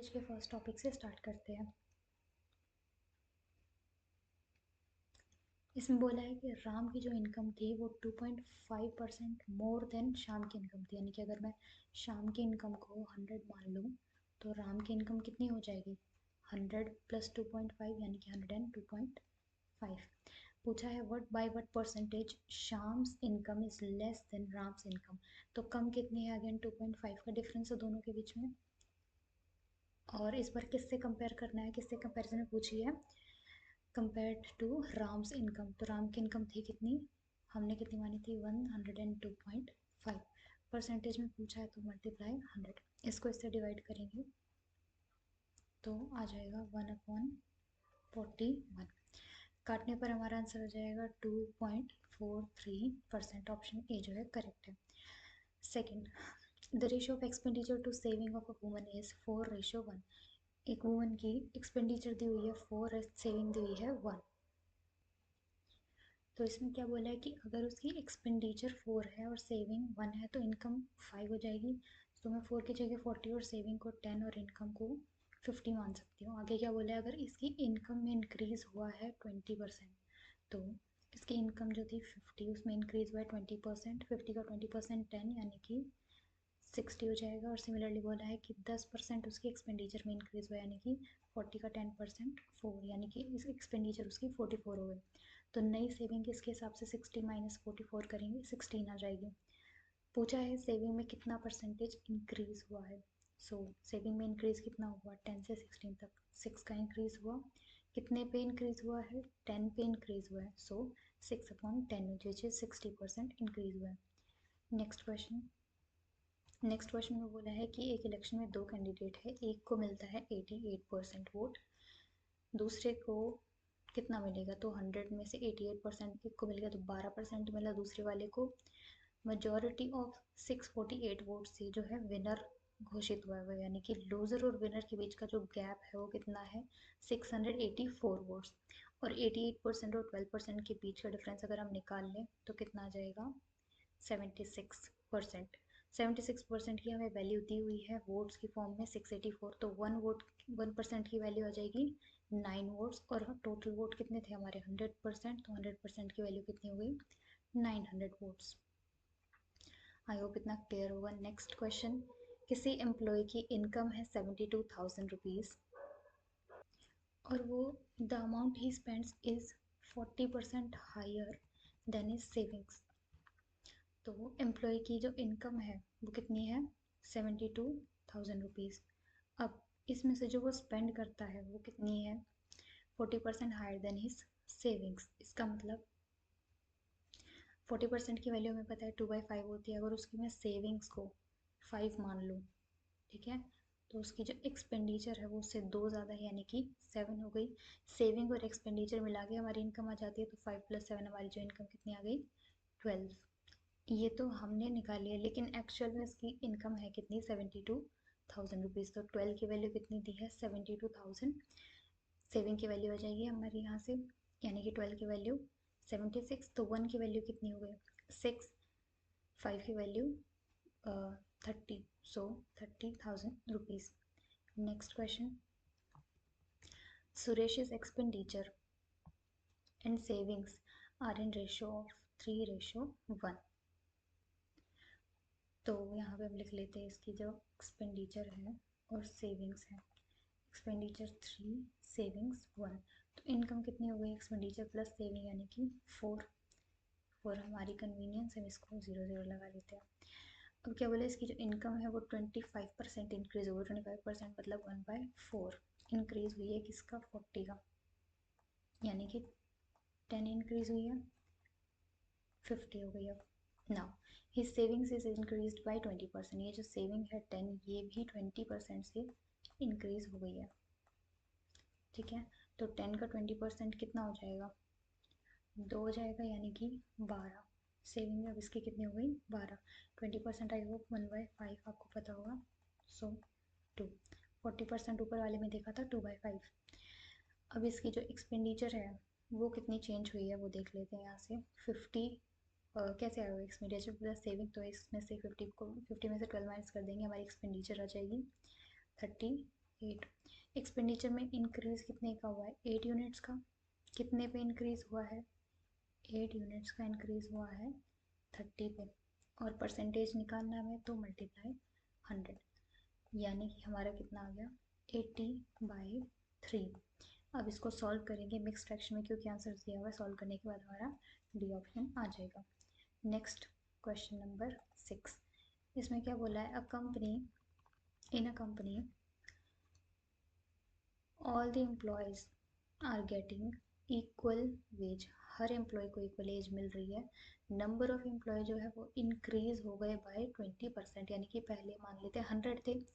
Page के first topic से start करते हैं। इसमें बोला है कि राम की जो इनकम थी वो 2.5% मोर देन श्याम की इनकम थी। यानी कि अगर मैं श्याम की इनकम को 100 मान लूँ तो राम की इनकम कितनी हो जाएगी 100 + 2.5 यानी कि 102.5। पूछा है what percentage Shyam's income is less than Ram's income. तो कम कितनी है, अगेन 2.5 का डिफरेंस है दोनों के बीच में। और इस बार किससे कंपेयर करना है, किससे कंपेरिजन में पूछी है, कंपेयर्ड टू राम्स इनकम। तो राम की इनकम थी कितनी, हमने कितनी मानी थी 102.5। परसेंटेज में पूछा है तो मल्टीप्लाई 100, इसको इससे डिवाइड करेंगे तो आ जाएगा 1/41। काटने पर हमारा आंसर हो जाएगा 2.43%। ऑप्शन ए जो है करेक्ट है। Second, the ratio of expenditure to saving of a woman is 4:1। एक वुमन की एक्सपेंडिचर दी हुई है 4 और सेविंग दी हुई है 1। तो इसमें क्या बोला है कि अगर उसकी एक्सपेंडिचर 4 है और सेविंग 1 है तो इनकम 5 हो जाएगी। तो मैं 4 की जगह 40 और सेविंग को 10 और इनकम को 50 मान सकती हूँ। आगे क्या बोला है, अगर इसकी इनकम में इंक्रीज हुआ है 20%, तो इसकी इनकम जो थी 50 उसमें इंक्रीज हुआ है 20%, 50 का 20% 10 यानी कि 60 हो जाएगा। और सिमिलरली बोला है कि 10% उसकी एक्सपेंडिचर में इंक्रीज हुआ यानी कि 40 का 10% 4 यानी कि इस एक्सपेंडिचर उसकी 44 हो गई। तो नई सेविंग इसके हिसाब से 60 - 44 करेंगे 16 आ जाएगी। पूछा है सेविंग में कितना परसेंटेज इंक्रीज हुआ है। सो सेविंग में इंक्रीज कितना हुआ 10 से 16 तक, 6 का इंक्रीज हुआ। कितने पे इंक्रीज हुआ है 10 पे इंक्रीज हुआ है। सो 6/10 विच इज 60% इंक्रीज हुआ है। नेक्स्ट क्वेश्चन में बोला है कि एक इलेक्शन में 2 कैंडिडेट है, एक को मिलता है 88% वोट, दूसरे को कितना मिलेगा, तो 100 में से 88% एक को मिल गया तो 12% मिला दूसरे वाले को। मेजॉरिटी ऑफ 648 वोट से जो है विनर घोषित हुआ है, यानी कि लूजर और विनर के बीच का जो गैप है वो कितना है 684 वोट्स। और 88% और 12% के बीच का डिफरेंस अगर हम निकाल लें तो कितना आ जाएगा 76%। 76% की हमें वैल्यू दी हुई है वोट्स की फॉर्म में 684, तो 1% की वैल्यू आ जाएगी 9 वोट्स। और टोटल वोट कितने थे हमारे 100%, तो 100% की वैल्यू कितनी हो गई 900 वोट्स। आई होप इतना क्लियर होगा। नेक्स्ट क्वेश्चन, किसी एम्प्लॉय की इनकम है 72,000 रुपीज़ और वो द अमाउंट ही spends is 40% higher than is savings. तो एम्प्लॉय की जो इनकम है वो कितनी है 72,000 रुपीज़। अब इसमें से जो वो स्पेंड करता है वो कितनी है 40% हायर देन हिज सेविंग्स। इसका मतलब 40% की वैल्यू हमें पता है 2/5 होती है। अगर उसकी मैं सेविंग्स को 5 मान लूँ, ठीक है, तो उसकी जो एक्सपेंडिचर है वो उससे 2 ज़्यादा है यानी कि 7 हो गई। सेविंग और एक्सपेंडिचर मिला के हमारी इनकम आ जाती है, तो 5 + 7 हमारी जो इनकम कितनी आ गई 12। ये तो हमने निकाली है, लेकिन एक्चुअल में इसकी इनकम है कितनी 72,000 रुपीज़। तो 12 की वैल्यू कितनी दी है 72,000। सेविंग की वैल्यू आ जाएगी हमारी यहाँ से, यानी कि 12 की वैल्यू 76। तो 1 की वैल्यू कितनी हो गई 6, 5 की value 30, so 30,000 rupees. Next question, सुरेश's expenditure and savings are in ratio of 3:1। तो यहाँ पे हम लिख लेते हैं इसकी जो एक्सपेंडिचर है और सेविंग्स है, एक्सपेंडिचर 3 सेविंग्स 1। तो इनकम कितनी हो गई एक्सपेंडिचर प्लस सेविंग यानी कि 4। और हमारी कन्वीनियंस हम इसको 0 लगा लेते हैं। अब क्या बोले, इसकी जो इनकम है वो 25% इंक्रीज हो गई। 25% मतलब 1/4 इंक्रीज हुई है किसका 40 का, यानी कि 10 इंक्रीज हुई है 50 हो गई। अब now his savings is increased bye 20%। ये जो सेविंग है 10 ये भी 20% से इंक्रीज हो गई है, ठीक है। तो 10 का 20% कितना हो जाएगा 2 हो जाएगा यानी कि 12। सेविंग अब इसकी कितनी हो गई 12। 20% आई होप 1/5 आपको पता होगा, सो 2। 40% ऊपर वाले में देखा था 2/5। अब इसकी जो एक्सपेंडिचर है वो कितनी चेंज हुई है वो देख लेते हैं यहाँ से। 50 कैसे आएगा एक्सपेंडिचर प्लस सेविंग, तो इसमें से 50 में से 12 माइनस कर देंगे हमारी एक्सपेंडिचर आ जाएगी 30 8। एक्सपेंडिचर में इंक्रीज कितने का हुआ है? 8 यूनिट्स का। कितने पे इंक्रीज हुआ है? 8 यूनिट्स का इंक्रीज हुआ है 30 पे, और परसेंटेज निकालना है हमें तो मल्टीप्लाई 100, यानी कि हमारा कितना आ गया? 80/3। अब इसको सॉल्व करेंगे मिक्स फ्रैक्शन में, क्योंकि आंसर दिया हुआ है। सॉल्व करने के बाद हमारा डी ऑप्शन आ जाएगा। नेक्स्ट क्वेश्चन नंबर 6, इसमें क्या बोला है? In a company all the employees are getting equal wage. हर एम्प्लॉय को इक्वल एज मिल रही है। नंबर ऑफ एम्प्लॉय जो है वो इंक्रीज हो गए बाय 20%, यानी कि पहले मान लेते हैं 100 थे,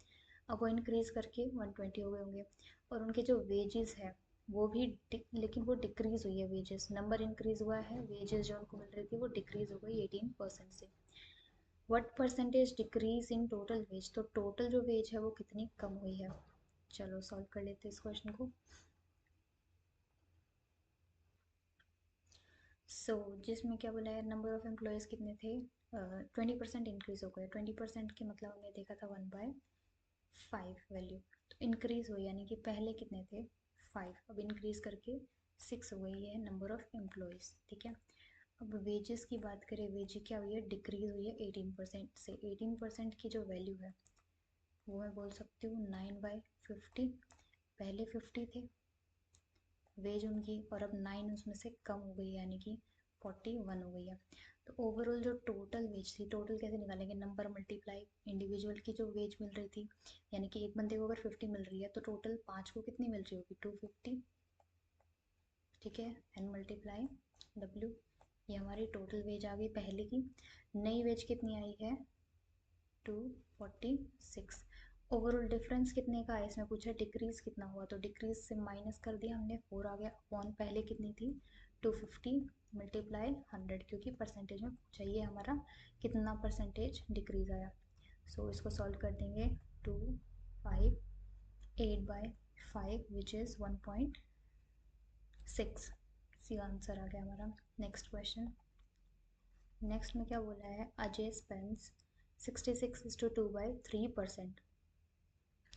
अब वो इंक्रीज करके 120 हो गए होंगे। और उनके जो वेजेस है वो भी लेकिन वो डिक्रीज हुई है। वेजेस नंबर इंक्रीज हुआ है, वेजेस जो उनको मिल रही थी वो डिक्रीज हो गई 18% से। What percentage decrease in total wage? तो टोटल जो वेज है वो कितनी कम हुई है? चलो सॉल्व कर लेते हैं इस क्वेश्चन को। जिसमें क्या बोला है? नंबर ऑफ एम्प्लॉयज़ कितने थे? 20% इंक्रीज हो गए। 20% के मतलब हमने देखा था 1/5 वैल्यू, तो इंक्रीज हुई, यानी कि पहले कितने थे? 5, अब इंक्रीज करके 6 हो गई है नंबर ऑफ एम्प्लॉयज़। ठीक है, अब वेजेस की बात करें, वेज क्या हुई है? डिक्रीज हुई है 18% से। 18% की जो वैल्यू है वो मैं बोल सकती हूँ 9/50। पहले 50 थे वेज उनकी, और अब 9 उसमें से कम हो गई, यानी कि 41 हो गई है। तो ओवरऑल जो टोटल वेज थी, टोटल कैसे निकालेंगे? नंबर मल्टीप्लाई इंडिविजुअल की जो वेज मिल रही थी, यानी कि एक बंदे को अगर 50 मिल रही है तो टोटल 5 को कितनी मिल रही होगी? 250। ठीक है, एन मल्टीप्लाई डब्ल्यू, ये हमारी टोटल वेज आ गई पहले की। नई वेज कितनी आई है? 246। ओवरऑल डिफरेंस कितने का है इसमें पूछा? डिक्रीज कितना हुआ, तो डिक्रीज से माइनस कर दिया हमने, 4 आ गया अपॉन पहले कितनी थी? 250 मल्टीप्लाई 100, क्योंकि परसेंटेज में पूछा ये हमारा कितना परसेंटेज डिक्रीज आया। इसको सॉल्व कर देंगे। 2 5 8/5 विच इज़ 1.6, सी आंसर आ गया हमारा। Next question. नेक्स्ट में क्या बोला है? अजय स्पेंड्स 66:2/3%।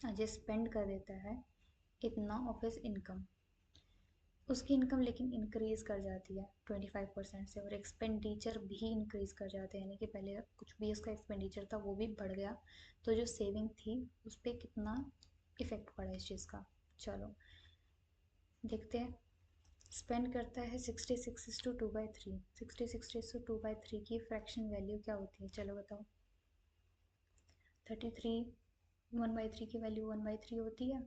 अजय स्पेंड कर देता है इतना ऑफ हिज इनकम। उसकी इनकम लेकिन इंक्रीज कर जाती है 25% से, और एक्सपेंडिचर भी इंक्रीज कर जाते हैं, यानी कि पहले कुछ भी उसका एक्सपेंडिचर था वो भी बढ़ गया। तो जो सेविंग थी उस पर कितना इफेक्ट पड़ा इस चीज़ का? चलो देखते हैं। स्पेंड करता है 66:2/3। 66:2/3 की फ्रैक्शन वैल्यू क्या होती है? चलो बताओ। 33 1/3 की वैल्यू 1/3 होती है,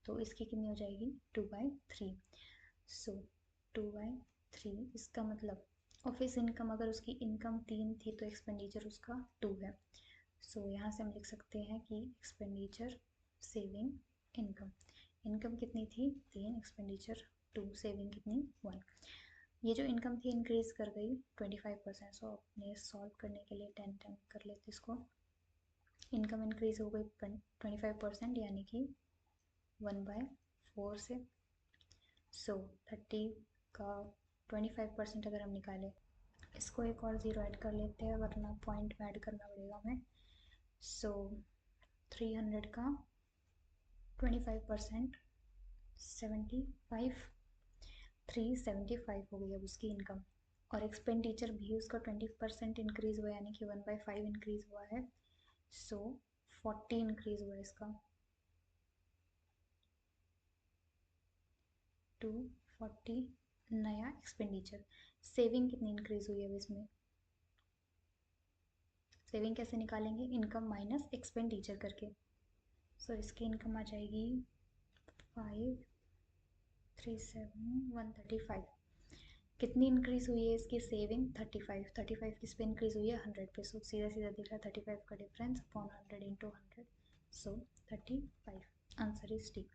तो इसकी कितनी हो जाएगी? 2/3। 2/3, इसका मतलब ऑफिस इनकम, अगर उसकी इनकम 3 थी तो एक्सपेंडिचर उसका 2 है। यहाँ से हम लिख सकते हैं कि एक्सपेंडिचर सेविंग इनकम। इनकम कितनी थी? 3, एक्सपेंडिचर 2, सेविंग कितनी? 1। ये जो इनकम थी इंक्रीज कर गई 25%। अपने सॉल्व करने के लिए 10 कर लेते इसको। इनकम इंक्रीज हो गई 25%, यानी कि 1/4 से। 30 का 25% अगर हम निकालें, इसको एक और ज़ीरो ऐड कर लेते हैं वरना पॉइंट में ऐड करना पड़ेगा हमें। 300 का 25% 75, 375 हो गई अब उसकी इनकम। और एक्सपेंडिचर भी उसका 20% इंक्रीज हुआ, यानी कि 1/5 इंक्रीज हुआ है। 40 इंक्रीज हुआ इसका, 240 नया एक्सपेंडिचर। सेविंग कितनी इंक्रीज हुई है अब इसमें? सेविंग कैसे निकालेंगे? इनकम माइनस एक्सपेंडिचर करके। इसकी इनकम आ जाएगी 537 कितनी इंक्रीज हुई है इसकी? सेविंग 35। 35 किस पे इंक्रीज हुई है? 100 पे। सीधा सीधा दिख रहा है 35 का difference upon 100 into 100, 35। Answer is D.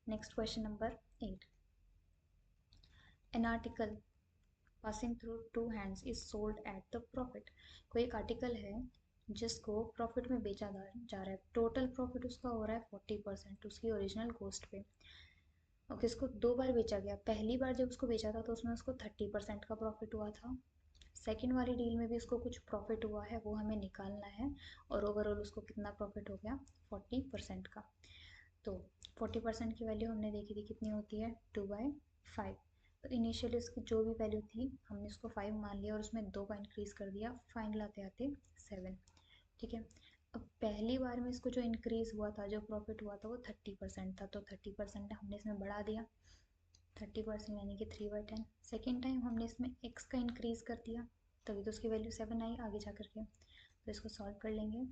Next question number 8। An article passing through 2 hands is sold at the profit. कोई एक आर्टिकल है जिसको प्रॉफिट में बेचा जा रहा है। टोटल प्रॉफिट उसका हो रहा है 40% उसकी ओरिजिनल कॉस्ट पे। ओके, इसको 2 बार बेचा गया। पहली बार जब उसको बेचा था तो उसमें उसको 30% का प्रॉफिट हुआ था। सेकेंड वाली डील में भी उसको कुछ प्रॉफिट हुआ है, वो हमें निकालना है। और ओवरऑल उसको कितना प्रॉफिट हो गया? 40% का। तो 40% की वैल्यू हमने देखी थी कितनी होती है 2/5। तो इनिशियली उसकी जो भी वैल्यू थी हमने उसको 5 मान लिया और उसमें 2 का इंक्रीज़ कर दिया, फाइनल आते आते 7। ठीक है, अब पहली बार में इसको जो इंक्रीज़ हुआ था, जो प्रॉफिट हुआ था वो 30% था, तो 30% हमने इसमें बढ़ा दिया 30% यानी कि 3/10। सेकेंड टाइम हमने इसमें x का इंक्रीज़ कर दिया, तभी तो उसकी वैल्यू 7 आई आगे जा करके। तो इसको सॉल्व कर लेंगे,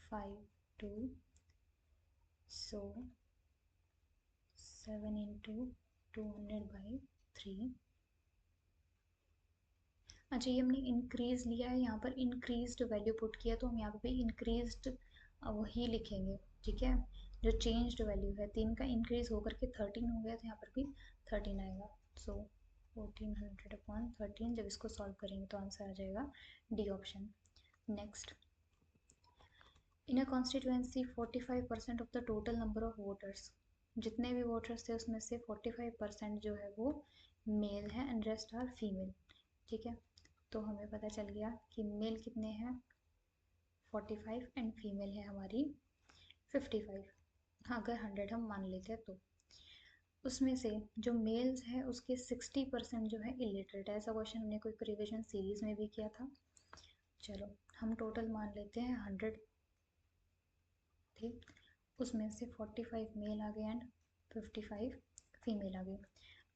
5 2 सो 7 इंटू 200/3। अच्छा, ये हमने इंक्रीज लिया है, यहाँ पर इंक्रीज्ड वैल्यू पुट किया, तो हम यहाँ पे इंक्रीज्ड वही लिखेंगे। ठीक है, जो चेंज्ड वैल्यू है 3 का इंक्रीज होकर के 13 हो गया, तो यहाँ पर भी 13 आएगा। सो 1400/13। जब इसको सॉल्व करेंगे तो आंसर आ जाएगा D option. Next, in a constituency 45% of the total number of voters, जितने भी वोटर्स थे उसमें से 45% जो है वो मेल है एंड रेस्ट आर फीमेल। ठीक है, तो हमें पता चल गया कि मेल कितने हैं 45 एंड फीमेल है हमारी 55। हाँ, अगर 100 हम मान लेते हैं तो उसमें से जो मेल्स है उसके 60% जो है इलिटरेट है। ऐसा क्वेश्चन हमने कोई रिविजन सीरीज में भी किया था। चलो हम टोटल मान लेते हैं 100 थे, उसमें से 45 मेल आ गए एंड 55 फीमेल आ गए।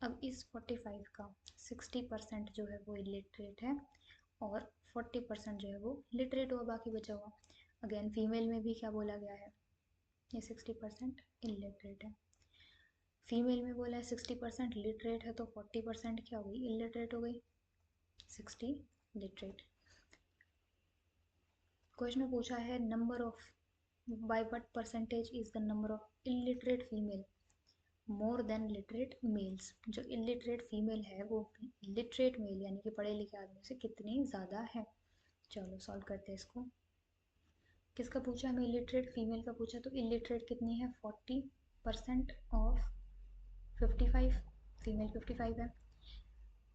अब इस 45 का 60% जो है वो इलिटरेट है और 40% जो है वो लिटरेट हुआ, बाकी बचा हुआ। अगेन फीमेल में भी क्या बोला गया है, ये 60% इलिटरेट है। फीमेल में बोला है 60% लिटरेट है, तो 40% क्या हो गई, इलिटरेट हो गई, 60 लिटरेट। क्वेश्चन में पूछा है number of by what percentage is the number of illiterate female more than literate males. जो इलिटरेट फीमेल है वो लिटरेट मेल यानी कि पढ़े लिखे आदमी से कितनी ज़्यादा है। चलो सॉल्व करते हैं इसको। किसका पूछा, हमें इलिटरेट फीमेल का पूछा, तो इलिटरेट कितनी है 40% ऑफ 55, फीमेल 55 है।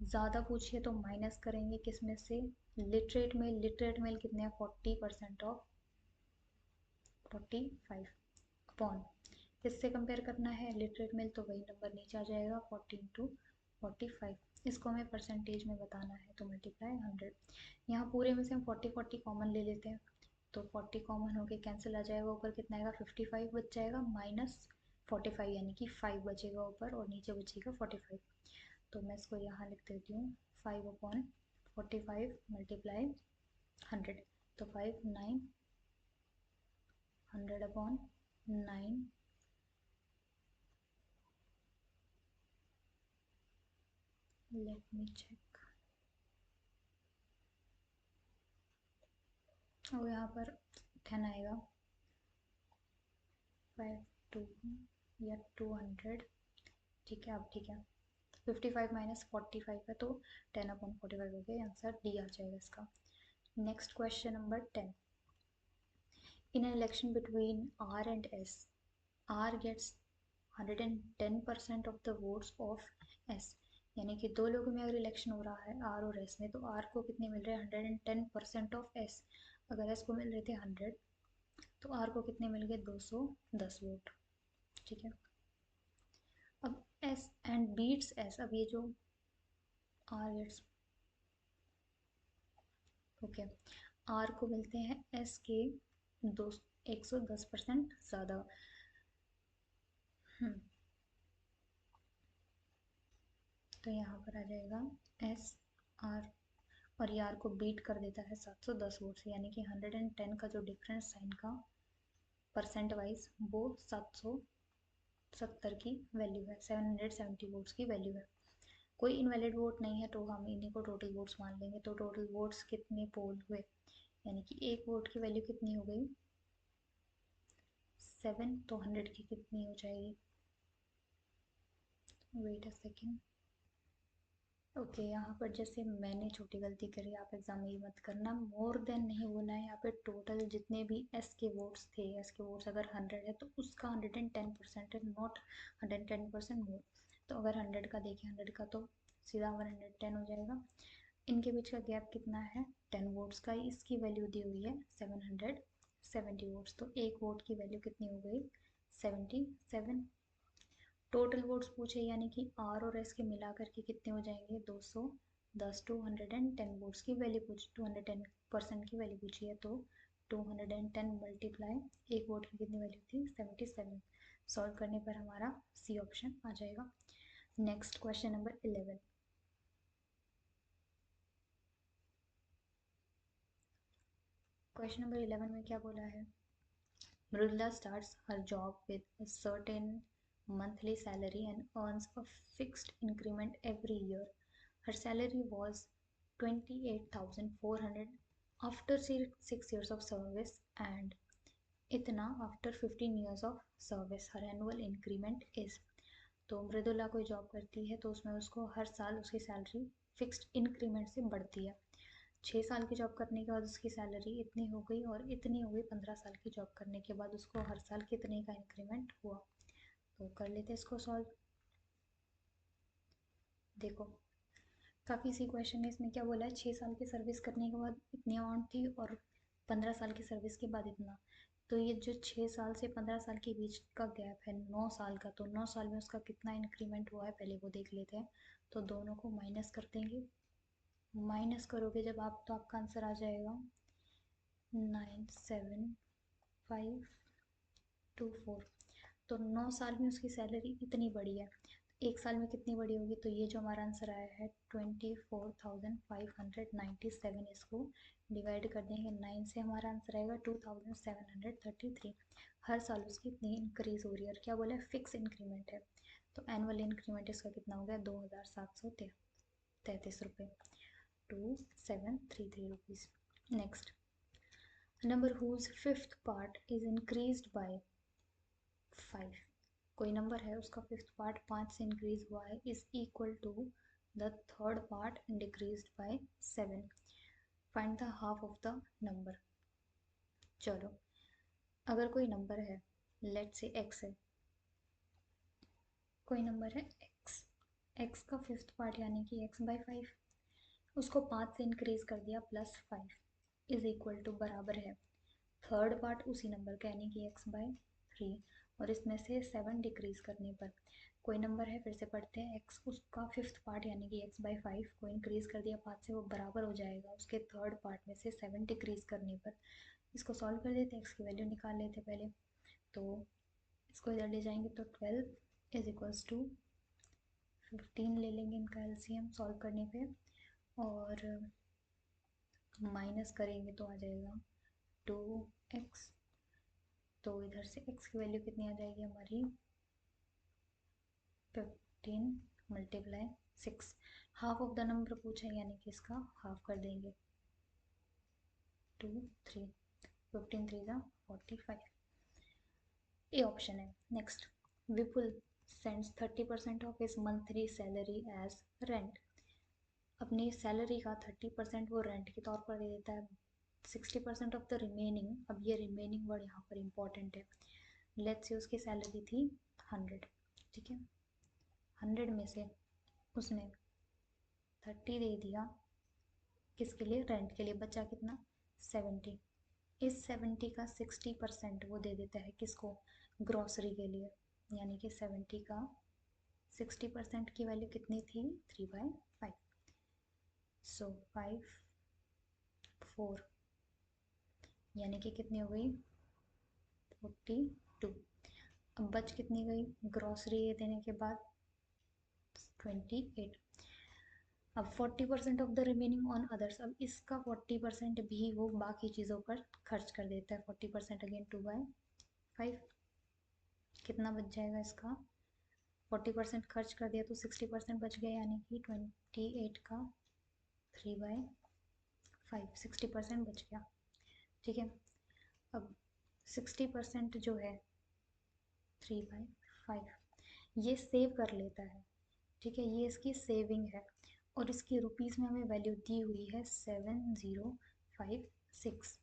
ज़्यादा पूछिए तो माइनस करेंगे किस में से, लिटरेट मेल कितने हैं 40% ऑफ 45 अपॉन, किससे कंपेयर करना है लिटरेट मेल, तो वही नंबर नीचे आ जाएगा 40 इंटू 45। इसको हमें परसेंटेज में बताना है तो मल्टीप्लाई 100। यहाँ पूरे में से हम 40 कॉमन ले लेते हैं, तो 40 कॉमन होके कैंसिल आ जाएगा, ऊपर कितना आएगा 55 बच जाएगा माइनस 45 यानी कि 5 बचेगा ऊपर और नीचे बचेगा 45। तो मैं इसको यहाँ लिख देती हूँ 5/45 मल्टीप्लाई 100, तो 5 9 100/9 लेट मी चेक। और यहाँ पर 10 आएगा, 5 2 या 200। ठीक है, अब ठीक है 55 माइनस 45 है तो 10/45 हो गया, आंसर डी आ जाएगा इसका। Next question number 10, in an election between R and S, R gets 110% of the votes of S. यानी कि दो लोगों में अगर इलेक्शन हो रहा है आर और एस में, तो आर को कितने मिल रहे हैं 110% ऑफ एस। अगर एस को मिल रहे थे 100 तो आर को कितने मिल गए 210 वोट। ठीक है, अब एस एंड बीट्स एस, अब ये जो आर गेट्स, ओके, आर को मिलते हैं एस के 110% ज़्यादा। तो यहाँ पर आ जाएगा एस आर, और ये आर को बीट कर देता है 710 वोट से, यानी कि 110 का जो डिफरेंस साइन का परसेंट वाइज वो 770 की वैल्यू है, 770 वोट्स की वैल्यू है। कोई इनवैलिड वोट नहीं है तो हम इन्हीं को टोटल वोट्स मान लेंगे। तो टोटल वोट्स कितने पोल हुए, यानी कि एक वोट की वैल्यू कितनी हो गई 7, तो 100 की कितनी हो जाएगी, वेट अ सेकेंड। ओके, यहाँ पर जैसे मैंने छोटी गलती करी, आप एग्जाम में ये मत करना, मोर देन नहीं बोलना है यहाँ पे। टोटल जितने भी एस के वोट्स थे, एस के वोट्स अगर 100 है तो उसका 110% है, नॉट 110% मोर। तो अगर 100 का देखें 100 का तो सीधा 110 हो जाएगा। इनके बीच का गैप कितना है 10 वोट्स का, इसकी वैल्यू दी हुई है 770। 70 वोट्स, तो एक वोट की वैल्यू कितनी हो गई 77। टोटल वोट्स पूछे यानी कि आर और एस के मिलाकर के कितने हो जाएंगे 210, 210 वोट्स की वैल्यू पूछ 210% की वैल्यू पूछी है, तो 210 मल्टीप्लाई एक वोट की कितनी वैल्यू थी 77। सॉल्व करने पर हमारा सी ऑप्शन आ जाएगा। Next question number 11। Question number 11 में क्या बोला है, Mrudula starts her job with a certain monthly salary and earns a fixed increment every year. Her salary was 28,400 after 6 years of service and इतना after 15 years of service. Her annual increment is, तो मृदुला कोई job करती है तो उसमें उसको हर साल उसकी सैलरी फिक्स्ड इंक्रीमेंट से बढ़ती है। 6 साल की जॉब करने के बाद उसकी सैलरी इतनी हो गई और इतनी हो गई 15 साल की जॉब करने के बाद उसको हर साल कितने का इंक्रीमेंट हुआ। तो कर लेते हैं इसको सॉल्व। देखो काफ़ी सी क्वेश्चन है, इसमें क्या बोला है 6 साल की सर्विस करने के बाद इतनी अमाउंट थी और 15 साल की सर्विस के बाद इतना। तो ये जो 6 साल से 15 साल के बीच का गैप है 9 साल का, तो 9 साल में उसका कितना इंक्रीमेंट हुआ है पहले वो देख लेते हैं। तो दोनों को माइनस कर देंगे, माइनस करोगे जब आप तो आपका आंसर आ जाएगा 97524। तो 9 साल में उसकी सैलरी इतनी बढ़ी है, एक साल में कितनी बड़ी होगी, तो ये जो हमारा आंसर आया है 24,597, इसको डिवाइड कर देंगे 9 से, हमारा आंसर आएगा 2,733। हर साल उसकी इतनी इंक्रीज हो रही है और क्या बोला है फिक्स इंक्रीमेंट है, तो एनुअल इंक्रीमेंट इसका कितना हो गया 2,733 रुपये, 2733 rupees. Next, number whose fifth part is increased by 5। कोई नंबर है उसका फिफ्थ पार्ट 5 से इंक्रीज हुआ है, is equal to the third part decreased by 7। Find the half of the number. चलो अगर कोई नंबर है, लेट से x है, कोई नंबर है x का फिफ्थ पार्ट यानी कि x/5, उसको 5 से इंक्रीज कर दिया +5 इज इक्वल टू बराबर है थर्ड पार्ट उसी नंबर का यानी कि x/3, और इसमें से 7 डिक्रीज करने पर कोई नंबर है, फिर से पढ़ते हैं, x उसका फिफ्थ पार्ट यानी कि x/5 को इंक्रीज कर दिया 5 से, वो बराबर हो जाएगा उसके थर्ड पार्ट में से 7 डिक्रीज करने पर। इसको सॉल्व कर देते हैं, x की वैल्यू निकाल लेते हैं पहले, तो इसको इधर ले जाएंगे तो 12 इज इक्वल्स टू 15 ले लेंगे इनका एलसीएम सॉल्व करने पे, और माइनस करेंगे तो आ जाएगा 2x, तो इधर से x की वैल्यू कितनी आ जाएगी हमारी 15 multiply 6। Half of the number पूछा है यानी कि इसका हाफ कर देंगे 2 3, 15 3 ज़ा 45, ए ऑप्शन है। Next, Vipul sends 30% of his monthly salary as rent. अपनी सैलरी का 30% वो रेंट के तौर पर दे देता है, 60% ऑफ द रिमेनिंग, अब ये रिमेनिंग वर्ड यहाँ पर इंपॉर्टेंट है, लेट्स से उसकी सैलरी थी 100, ठीक है, 100 में से उसने 30 दे दिया किसके लिए रेंट के लिए, बचा कितना 70। इस 70 का 60% वो दे देता है किसको ग्रॉसरी के लिए, यानी कि 70 का 60% की वैल्यू कितनी थी 3/5, सो 5 4 यानी कि कितनी हो गई 42। अब बच कितनी गई ग्रॉसरी देने के बाद 28। अब 40% of the remaining on others, अब इसका 40% भी वो बाकी चीज़ों पर खर्च कर देता है, 40% अगेन 2/5, कितना बच जाएगा इसका 40% खर्च कर दिया तो 60% बच गया, यानी कि 28 का 3/5, 60% बच गया, ठीक है। अब 60% जो है 3/5 ये सेव कर लेता है, ठीक है, ये इसकी सेविंग है, और इसकी रुपीज़ में हमें वैल्यू दी हुई है 7056।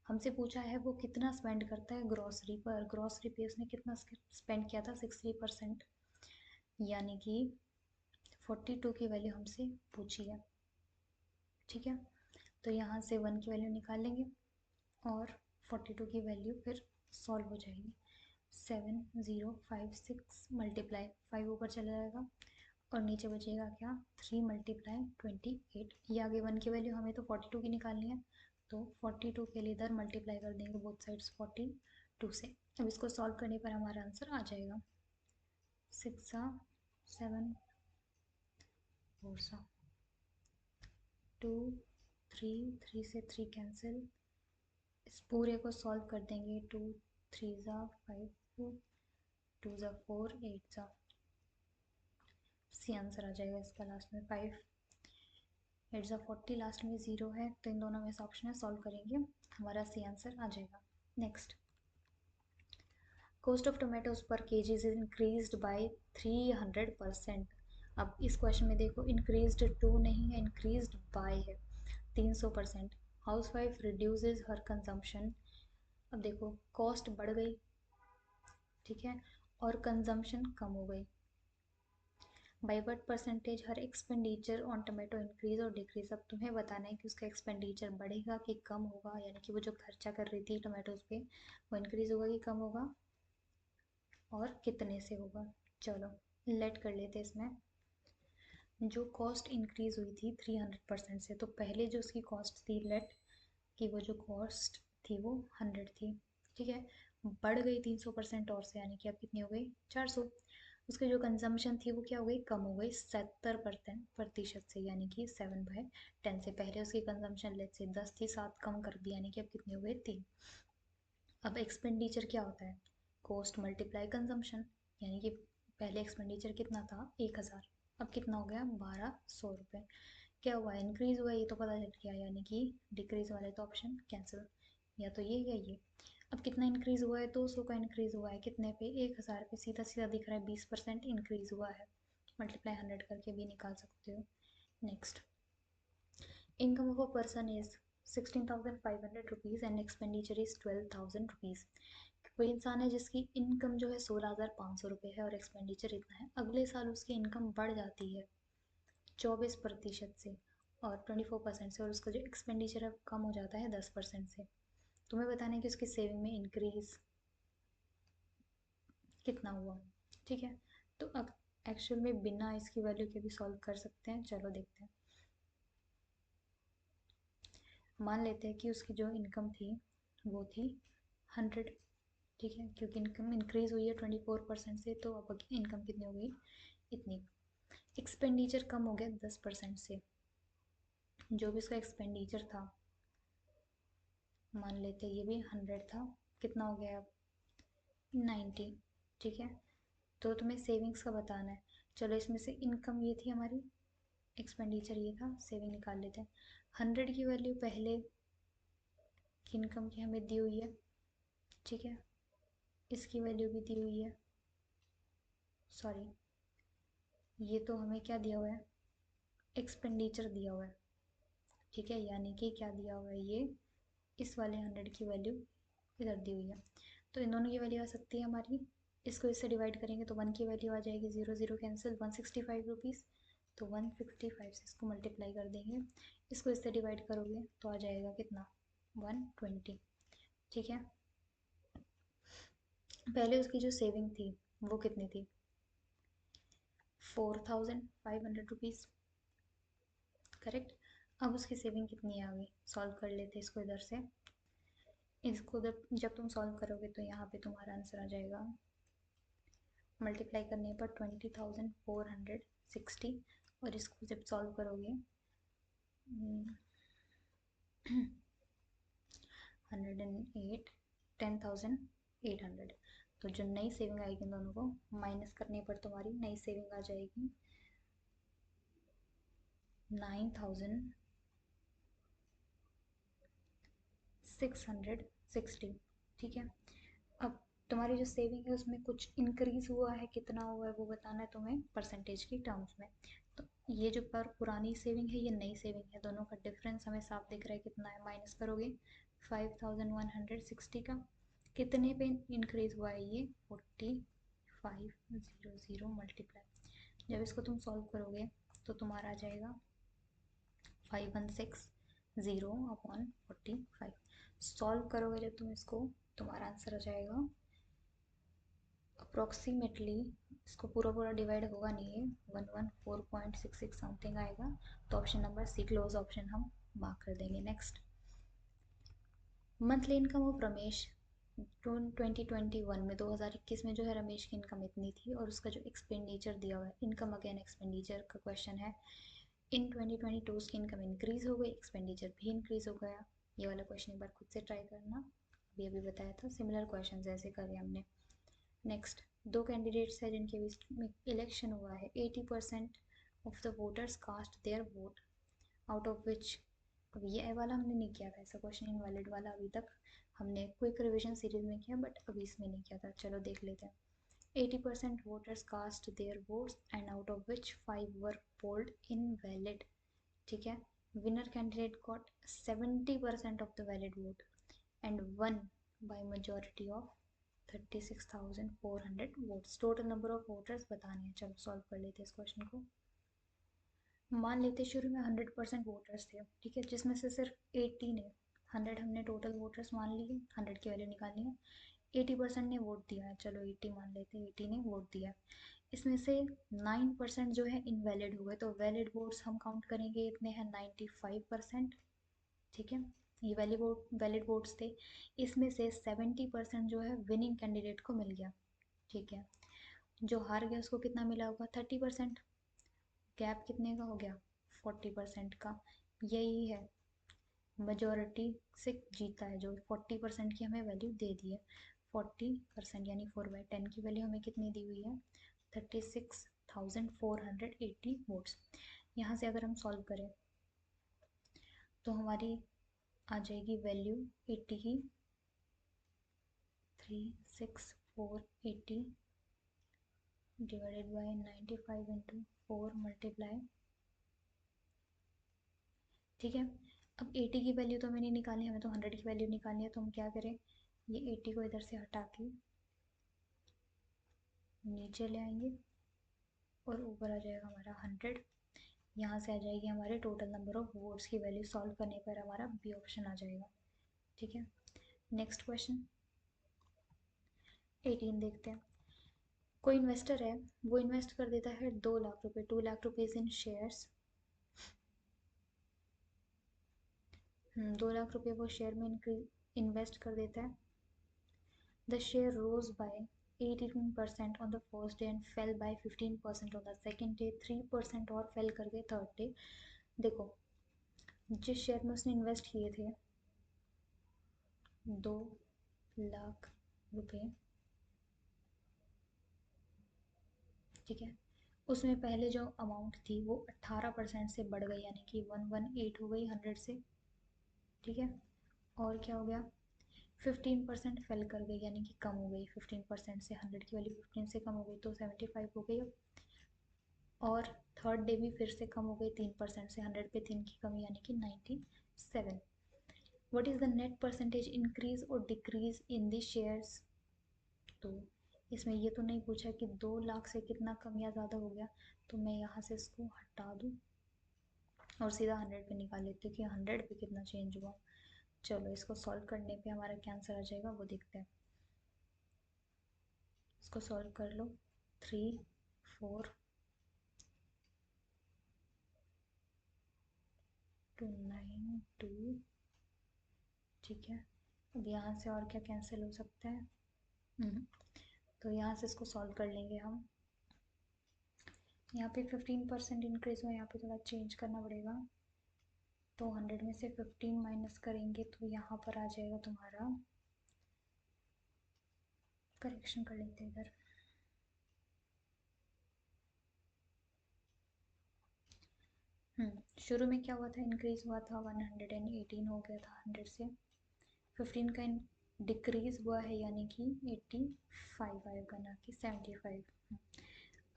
हमसे पूछा है वो कितना स्पेंड करता है ग्रॉसरी पर, ग्रॉसरी पे उसने कितना स्पेंड किया था 60%, यानी कि 42 की वैल्यू हमसे पूछी है, ठीक है। तो यहाँ से 1 की वैल्यू निकाल लेंगे और 42 की वैल्यू फिर सॉल्व हो जाएगी। 7056 मल्टीप्लाई 5 ऊपर चला जाएगा और नीचे बचेगा क्या 3 मल्टीप्लाई 28। ये आगे 1 की वैल्यू हमें तो 42 की निकालनी है, तो 42 के लिए इधर मल्टीप्लाई कर देंगे बोथ साइड्स 42 से। अब इसको सॉल्व करने पर हमारा आंसर आ जाएगा 6 7 4 2 3 3 से 3 कैंसिल। इस पूरे को सॉल्व कर देंगे 2 3 5 2 4 8 सी आंसर आ जाएगा इसका लास्ट में 5 8 40 लास्ट में 0 है, तो इन दोनों में से ऑप्शन है, सॉल्व करेंगे हमारा सी आंसर आ जाएगा। नेक्स्ट, कॉस्ट ऑफ टोमेटोज पर केजी इज इंक्रीज्ड बाय 300%। अब इस क्वेश्चन में देखो इंक्रीज्ड टू नहीं है, इंक्रीज्ड बाय है 300%। हाउस वाइफ रिड्यूसेज हर कंजम्पशन। अब देखो कॉस्ट बढ़ गई, ठीक है, और कंजम्पशन कम हो गई। By what percentage her expenditure on tomato increase और डिक्रीज। अब तुम्हें बताना है कि उसका एक्सपेंडिचर बढ़ेगा कि कम होगा, यानी कि वो जो खर्चा कर रही थी टोमेटोज पे वो इंक्रीज होगा कि कम होगा और कितने से होगा। चलो लेट कर लेते इसमें। जो कॉस्ट इंक्रीज हुई थी 300% से, तो पहले जो उसकी कॉस्ट थी लेट कि वो जो कॉस्ट थी वो 100 थी, ठीक है, बढ़ गई 300% और से, यानी कि अब कितनी हो गई 400। उसकी जो कंजम्पशन थी वो क्या हो गई, कम हो गई 70% से, यानी कि 7/10 से। पहले उसकी कंजम्पशन लेट से 10 थी, 7 कम कर दी, यानी कि अब कितनी हो गई 3। अब एक्सपेंडिचर क्या होता है, कॉस्ट मल्टीप्लाई कंजम्पशन, यानी कि पहले एक्सपेंडिचर कितना था 1000, अब कितना हो गया 1200 रुपये। क्या हुआ, इंक्रीज हुआ, ये तो पता चल गया, यानी कि डिक्रीज वाले तो ऑप्शन कैंसिल, या तो ये या ये। अब कितना इंक्रीज हुआ है, 200 का इंक्रीज हुआ है, कितने पे 1000 पे, सीधा सीधा दिख रहा है 20% इंक्रीज हुआ है। मल्टीप्लाई 100 करके भी निकाल सकते हो। Next, income of a person is 16,500 rupees and expenditure is 12,000 rupees. कोई इंसान है जिसकी इनकम जो है 16,500 रुपये है और एक्सपेंडिचर इतना है। अगले साल उसकी इनकम बढ़ जाती है 24% से और 24% से, और उसका जो एक्सपेंडिचर है कम हो जाता है 10% से। तुम्हें बताना है कि उसकी सेविंग में इंक्रीज कितना हुआ, ठीक है। तो अब एक्चुअल में बिना इसकी वैल्यू के भी सॉल्व कर सकते हैं, चलो देखते हैं। मान लेते हैं कि उसकी जो इनकम थी वो थी 100, ठीक है, क्योंकि इनकम इंक्रीज हुई है 24% से, तो अब इनकम कितनी हो गई इतनी। एक्सपेंडिचर कम हो गया 10% से, जो भी उसका एक्सपेंडिचर था, मान लेते ये भी 100 था, कितना हो गया अब 90, ठीक है। तो तुम्हें सेविंग्स का बताना है। चलो इसमें से इनकम ये थी हमारी, एक्सपेंडिचर ये था, सेविंग निकाल लेते हैं। 100 की वैल्यू पहले की इनकम की हमें दी हुई है, ठीक है, इसकी वैल्यू भी दी हुई है, सॉरी ये तो हमें क्या दिया हुआ है, एक्सपेंडिचर दिया हुआ है, ठीक है, यानी कि क्या दिया हुआ है, ये इस वाले 100 की वैल्यू इधर दी हुई है। तो इन दोनों की वैल्यू आ सकती है हमारी, इसको इससे डिवाइड करेंगे तो 1 की वैल्यू आ जाएगी, 0 0 कैंसिल, 165 रुपीज़, तो 165 से इसको मल्टीप्लाई कर देंगे, इसको इससे डिवाइड करोगे तो आ जाएगा कितना 120, ठीक है। पहले उसकी जो सेविंग थी वो कितनी थी 4500 रुपीज़, करेक्ट। अब उसकी सेविंग कितनी आ गई, सॉल्व कर लेते इसको इधर से। इसको जब तुम सॉल्व करोगे तो यहाँ पे तुम्हारा आंसर आ जाएगा, मल्टीप्लाई करने पर 20,460, और इसको जब सॉल्व करोगे 108 10,800, तो जो नई सेविंग आएगी इन दोनों को माइनस करने पर तुम्हारी नई सेविंग आ जाएगी 9,660, ठीक है। अब तुम्हारी जो सेविंग है उसमें कुछ इंक्रीज हुआ है, कितना हुआ है वो बताना है तुम्हें परसेंटेज की टर्म्स में। तो ये जो पुरानी सेविंग है ये नई सेविंग है, दोनों का डिफरेंस हमें साफ दिख रहा है, कितना है, माइनस करोगे 5,160 का, कितने पे इंक्रीज हुआ है ये 4500 मल्टीप्लाई, जब इसको तुम सॉल्व करोगे तो तुम्हारा आ जाएगा 5160 अपॉन 45, सॉल्व करोगे जब तुम इसको, तुम्हारा आंसर आ जाएगा अप्रोक्सीमेटली, इसको पूरा पूरा डिवाइड होगा नहीं है, 114.66 समथिंग आएगा। तो option number c close option हम मार्क कर देंगे। Next, monthly income of Ramesh 2021 में, 2021 में जो है रमेश की इनकम इतनी थी, और उसका जो एक्सपेंडिचर दिया हुआ है, इनकम अगेन एक्सपेंडिचर का क्वेश्चन है। इन 2022 उसकी इनकम इंक्रीज हो गई, एक्सपेंडिचर भी इंक्रीज हो गया। ये वाला क्वेश्चन एक बार खुद से ट्राई करना, अभी अभी बताया था, सिमिलर क्वेश्चन ऐसे करे हमने। नेक्स्ट, दो कैंडिडेट्स हैं जिनके बीच में इलेक्शन हुआ है, 80% of the voters cast their vote, out of which, अब ये वाला हमने नहीं किया था ऐसा क्वेश्चन, इनवैलिड वाला अभी तक हमने क्विक रिविजन सीरीज में किया, बट अभी इसमें नहीं किया था। चलो देख लेते हैं। 80% voters cast their votes and out of which 5 were polled invalid, ठीक है। Winner candidate got 70% of the valid vote and won by majority of 36,400 votes. Total number of voters बताने हैं। चलो सॉल्व कर लेते हैं इस क्वेश्चन को। मान लेते शुरू में 100% वोटर्स थे, ठीक है, जिसमें से सिर्फ 80 ने, 100 हमने टोटल वोटर्स मान लिए, 100 की वैल्यू निकालनी है, 80% ने वोट दिया है, चलो 80 मान लेते हैं, 80 ने वोट दिया। इसमें से 9% जो है इनवैलिड हुए, तो वैलिड वोट्स हम काउंट करेंगे, इतने हैं 95%, ठीक है, ये वैलिड वोट्स थे। इसमें से 70% जो है विनिंग कैंडिडेट को मिल गया, ठीक है। जो हार गया उसको कितना मिला होगा, 30%। गैप कितने का हो गया, 40% का। यही है मेजोरिटी से जीता है, जो 40% की हमें वैल्यू दे दी है। 40% यानी 4/10 की वैल्यू हमें कितनी दी हुई है, 36,480 वोट्स। यहाँ से अगर हम सॉल्व करें तो हमारी आ जाएगी वैल्यू 80 की, 36,480 डिवाइडेड बाय 95 इंटू 4 मल्टीप्लाई, ठीक है। अब 80 की वैल्यू तो हमें नहीं निकालनी, हमें तो 100 की वैल्यू निकालनी है, तो हम क्या करें, ये 80 को इधर से हटा के नीचे ले आएंगे और ऊपर आ जाएगा हमारा 100। यहाँ से आ जाएगी हमारे टोटल नंबर ऑफ वोट्स की वैल्यू, सॉल्व करने पर हमारा बी ऑप्शन आ जाएगा, ठीक है। नेक्स्ट क्वेश्चन 18 देखते हैं। कोई इन्वेस्टर है, वो इन्वेस्ट कर देता है 2 लाख रुपए, 2 lakh rupees in shares, 2 lakh रुपए वो शेयर में इन्वेस्ट कर देता है। The share rose by 18% on the first day and fell by 15% on the second day, 3% और फेल कर गए थर्ड डे। देखो, जिस शेयर में उसने इन्वेस्ट किए थे 2 लाख रुपए, ठीक है, उसमें पहले जो अमाउंट थी वो 18% से बढ़ गई, यानी कि 118 हो गई 100 से, ठीक है। और क्या हो गया, 15% फेल कर गई, यानी कि कम हो गई, 15% से 100 की वैल्यू 15 से कम हो गई तो 75 हो गई। और थर्ड डे भी फिर से कम हो गई, 3% से 100 पे 3 की कमी, यानी कि 97। What is the net percentage increase और डिक्रीज इन द शेयर्स। तो इसमें ये तो नहीं पूछा कि 2 लाख से कितना कम या ज़्यादा हो गया, तो मैं यहाँ से इसको हटा दूँ और सीधा 100 पे निकाल लेती हूँ कि 100 पे कितना चेंज हुआ। चलो इसको सॉल्व करने पे हमारा क्या आंसर आ जाएगा वो देखते हैं। इसको सॉल्व कर लो, 3 4 2 9 2, ठीक है। अब यहाँ से और क्या कैंसिल हो सकता है, तो यहाँ से इसको सॉल्व कर लेंगे हम। यहाँ पे 15% इंक्रीज हुआ, यहाँ पे थोड़ा चेंज करना पड़ेगा, तो 100 में से 15 माइनस करेंगे तो यहाँ पर आ जाएगा तुम्हारा, करेक्शन कर लेते हैं इधर, शुरू में क्या हुआ था, इंक्रीज हुआ था 118 हो गया था 100 से, 15 का डिक्रीज हुआ है यानी कि 85 आएगा, ना कि 75।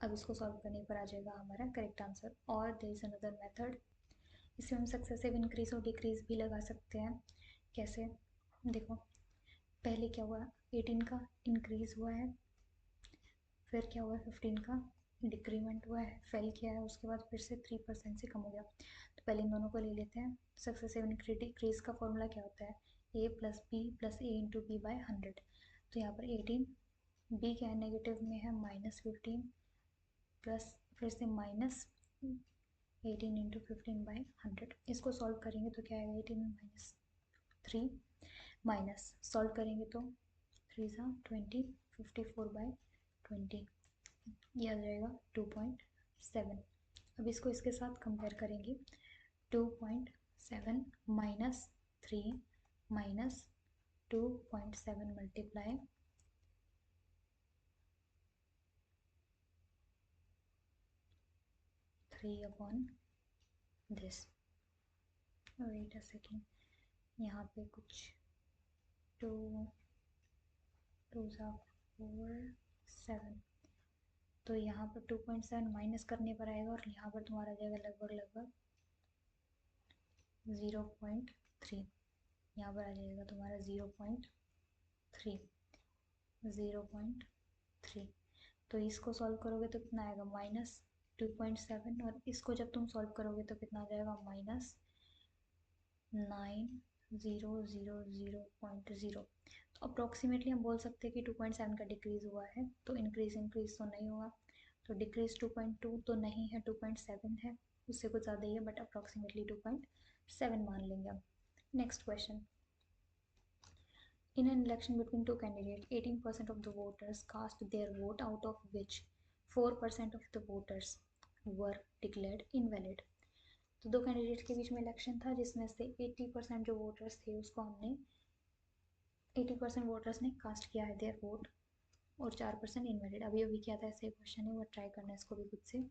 अब इसको सॉल्व करने पर आ जाएगा हमारा करेक्ट आंसर। और देयर इज अनदर मेथड, इसमें हम सक्सेसिव इंक्रीज और डिक्रीज भी लगा सकते हैं। कैसे, देखो, पहले क्या हुआ, 18 का इंक्रीज हुआ है, फिर क्या हुआ, 15 का डिक्रीमेंट हुआ है, फेल किया है, उसके बाद फिर से 3% से कम हो गया। तो पहले इन दोनों को ले लेते हैं। सक्सेसिव डिक्रीज का फॉर्मूला क्या होता है, a plus b plus a into b by 100। तो यहाँ पर 18, बी क्या है नेगेटिव में है -15 प्लस फिर से -18 इंटू 15 बाई 100। इसको सॉल्व करेंगे तो क्या आएगा 18 माइनस 3 माइनस सॉल्व करेंगे तो 3 सा 20 54 बाई 20 ये आ जाएगा 2.7। अब इसको इसके साथ कंपेयर करेंगे 2.7 minus 3 minus 2.7 multiply 3 upon this. Wait a second, यहाँ पे कुछ 2 सा 4 7, तो यहाँ पर 2.7 माइनस करने पर आएगा और यहाँ पर तुम्हारा आ जाएगा लगभग 0.3। यहाँ पर आ जाएगा तुम्हारा 0.3। तो इसको सॉल्व करोगे तो कितना आएगा -2.7 और इसको जब तुम सॉल्व करोगे तो कितना आ जाएगा -9000.0। तो अप्रॉक्सीमेटली हम बोल सकते हैं कि 2.7 का डिक्रीज़ हुआ है, तो इंक्रीज़ तो नहीं होगा, तो डिक्रीज़ 2.2 तो नहीं है, 2.7 है, उससे कुछ ज़्यादा ही है, बट अप्रॉक्सीमेटली 2.7 मान लेंगे हम। Next question, in an election between two candidates, 18% of the voters cast their vote, out of which 4% of the voters were declared invalid। तो दो कैंडिडेट के बीच में इलेक्शन था जिसमें से 80% जो वोटर्स थे उसको हमने 80% वोटर्स ने कास्ट किया है देयर वोट और 4% इनवैलिड। अभी किया था, ऐसे क्वेश्चन है, वो ट्राई करना है इसको भी खुद से।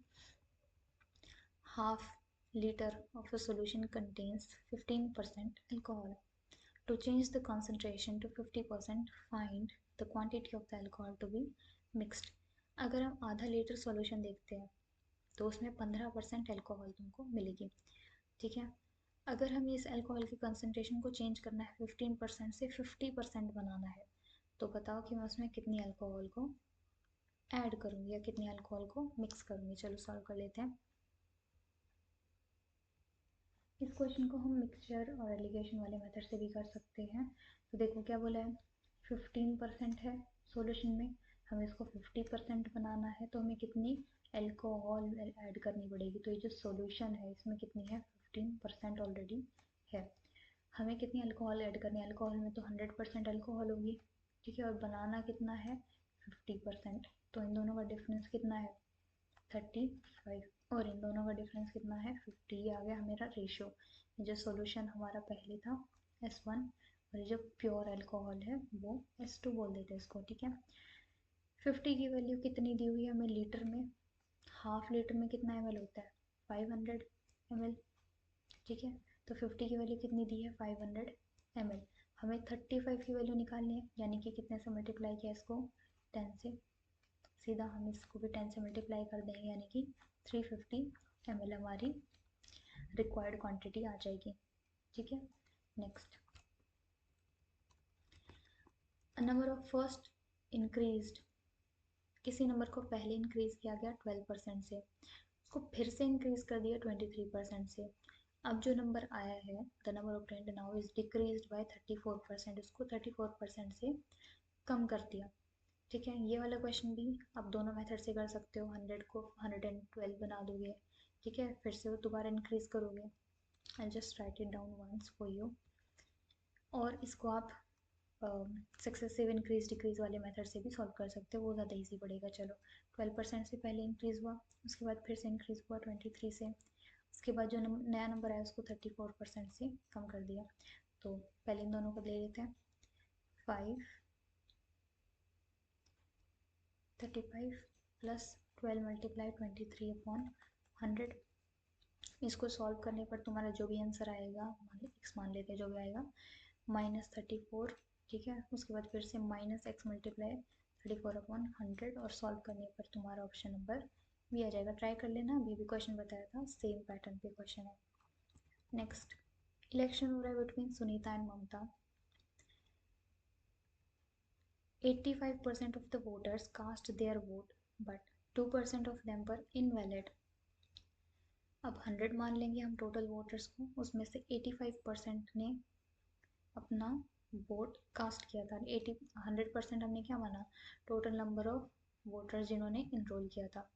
Half litre of a solution contains 15% alcohol. To change the concentration to 50%, find the quantity of the alcohol to be mixed। अगर हम आधा लीटर सॉल्यूशन देखते हैं तो उसमें 15% अल्कोहल तुमको मिलेगी, ठीक है। अगर हमें इस अल्कोहल की कंसनट्रेशन को चेंज करना है 15% से 50% बनाना है, तो बताओ कि मैं उसमें कितनी अल्कोहल को ऐड करूँगी या कितनी अल्कोहल को मिक्स करूँगी। चलो सॉल्व कर लेते हैं। इस क्वेश्चन को हम मिक्सचर और एलिगेशन वाले मेथड से भी कर सकते हैं। तो देखो क्या बोला है, 15% है सॉल्यूशन में, हमें इसको 50% बनाना है, तो हमें कितनी अल्कोहल ऐड करनी पड़ेगी। तो ये जो सॉल्यूशन है इसमें कितनी है 15% ऑलरेडी है। हमें कितनी अल्कोहल ऐड करनी है, अल्कोहल में तो 100% अल्कोहल होगी, ठीक है, और बनाना कितना है 50%। तो इन दोनों का डिफरेंस कितना है 35 और इन दोनों का डिफरेंस कितना है 50। ये आ गया मेरा रेशियो। जो सॉल्यूशन हमारा पहले था S1 और ये जो प्योर अल्कोहल है वो S2 बोल देते हैं इसको, ठीक है। 50 की वैल्यू कितनी दी हुई है हमें लीटर में, हाफ लीटर में कितना ml होता है 500 ml, ठीक है। तो 50 की वैल्यू कितनी दी है 500 ml। हमें 35 की वैल्यू निकालनी है, यानी कि कितने से मल्टीप्लाई किया इसको 10 से, सीधा हम इसको भी 10 से मल्टीप्लाई कर देंगे, यानी कि 350 ml हमारी रिक्वायर्ड क्वांटिटी आ जाएगी, ठीक है। Next, number of first increased, किसी नंबर को पहले इंक्रीज किया गया 12% से, उसको फिर से इंक्रीज कर दिया 23% से। अब जो नंबर आया है the number obtained now is decreased bye 34%, उसको 34% से कम कर दिया, ठीक है। ये वाला क्वेश्चन भी आप दोनों मेथड से कर सकते हो, 100 को 112 बना दोगे, ठीक है, फिर से वो दोबारा इंक्रीज करोगे। I just write it down once for you. और इसको आप सक्सेसिव इंक्रीज डिक्रीज वाले मेथड से भी सॉल्व कर सकते हो, वो ज़्यादा ईजी पड़ेगा। चलो 12% से पहले इंक्रीज हुआ, उसके बाद फिर से इंक्रीज हुआ 23 से, उसके बाद जो नया नंबर आया उसको 34% से कम कर दिया। तो पहले इन दोनों को ले लेते हैं, 35 प्लस 12 मल्टीप्लाई 23 अपॉन 100। इसको सॉल्व करने पर तुम्हारा जो भी आंसर आएगा, x मान लेते हैं, जो भी आएगा -34, ठीक है। उसके बाद फिर से -x मल्टीप्लाई 34 अपॉन 100 और सॉल्व करने पर तुम्हारा ऑप्शन नंबर भी आ जाएगा। ट्राई कर लेना, अभी भी क्वेश्चन बताया था, सेम पैटर्न पे क्वेश्चन है। नेक्स्ट, इलेक्शन हो रहा है between Sunita and Mamata. 85% of the voters cast their vote but 2% of them were invalid। अब 100 मान लेंगे हम टोटल वोटर्स को, उसमें से 85% ने अपना वोट कास्ट किया था, 100% हमने क्या माना, टोटल नंबर ऑफ वोटर्स जिन्होंने इनरोल किया था।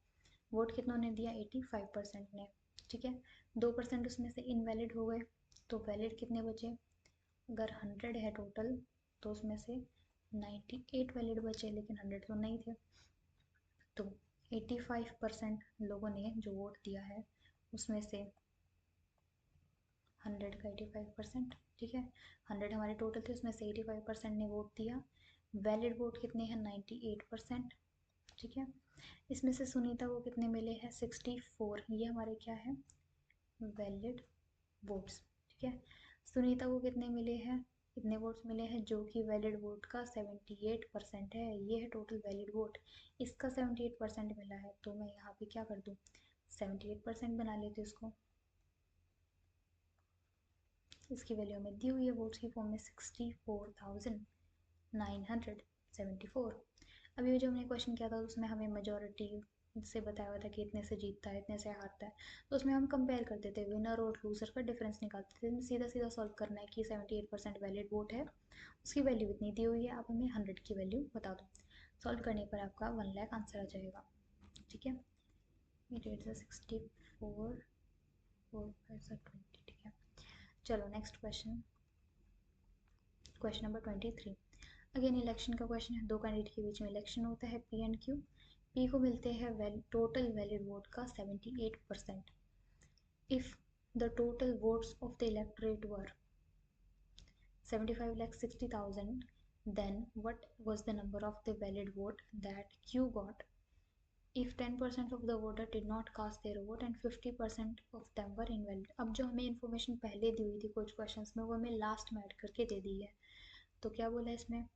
वोट कितनों ने दिया, 85% ने, ठीक है। 2% उसमें से इनवैलिड हो गए, तो वैलिड कितने बचे, अगर 100 है टोटल तो उसमें से 98 वैलिड बचे, लेकिन 100 तो नहीं थे। तो 85% लोगों ने जो वोट दिया है उसमें से 100 का 85%, ठीक है। 100 हमारे टोटल थे, उसमें से 85% ने वोट दिया। वैलिड वोट कितने हैं, 98%, ठीक है। इसमें से सुनीता को कितने मिले हैं, 64, ये हमारे क्या है, वैलिड वोट्स, ठीक है। सुनीता को कितने मिले हैं, कितने वोट्स मिले हैं, जो कि वैलिड वोट का 78% है, ये है टोटल वैलिड वोट। इसका 78% मिला है, तो मैं यहाँ पे क्या कर दूँ, 78% बना लेती हूँ इसको। इसकी वैल्यू हमें दी हुई है वोट्स की फॉर्म में 64,974। अभी जो हमने क्वेश्चन किया था उसमें हमें मेजोरिटी से बताया हुआ था कि इतने से जीतता है, इतने से हारता है, तो उसमें हम कंपेयर करते थे, विनर और लूजर का डिफरेंस निकालते थे। सीधा सीधा सॉल्व करना है कि 78% वैलिड वोट है, उसकी वैल्यू इतनी दी हुई है, आप हमें 100 की वैल्यू बता दो। सॉल्व करने पर आपका 1 लाख आंसर आ जाएगा, ठीक है। 64 4 5 20, ठीक है। चलो next question, question number 23। Again election का क्वेश्चन है, दो कैंडिडेट के बीच में इलेक्शन होता है, पी एंड क्यू। पी को मिलते हैं टोटल वैलिड वोट का 78%। If the total votes of the electorate were 75,60,000, then what was the number of the valid vote that Q got if 10% of the voter did not cast their vote and 50% of them were invalid। अब जो हमें information पहले दी हुई थी कुछ questions में, वो हमें लास्ट में ऐड करके दे दी है। तो क्या बोला इसमें,